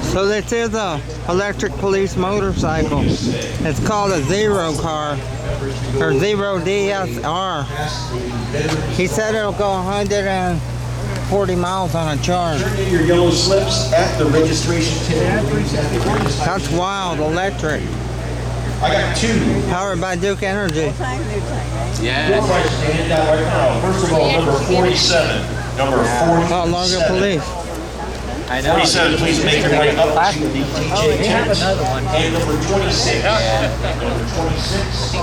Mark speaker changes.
Speaker 1: So this is a electric police motorcycle. It's called a Zero car, or Zero DSR. He said it'll go 140 miles on a charge.
Speaker 2: Turn in your yellow slips at the registration table.
Speaker 1: That's wild, electric.
Speaker 2: I got two.
Speaker 1: Powered by Duke Energy.
Speaker 2: Four prices to hand out right now. First of all, number 47. Number 47.
Speaker 1: Oh, Largo Police.
Speaker 3: I know.
Speaker 2: 47, please make your way up to the DJ tent.
Speaker 3: Another one.
Speaker 2: And number 26. Number 26.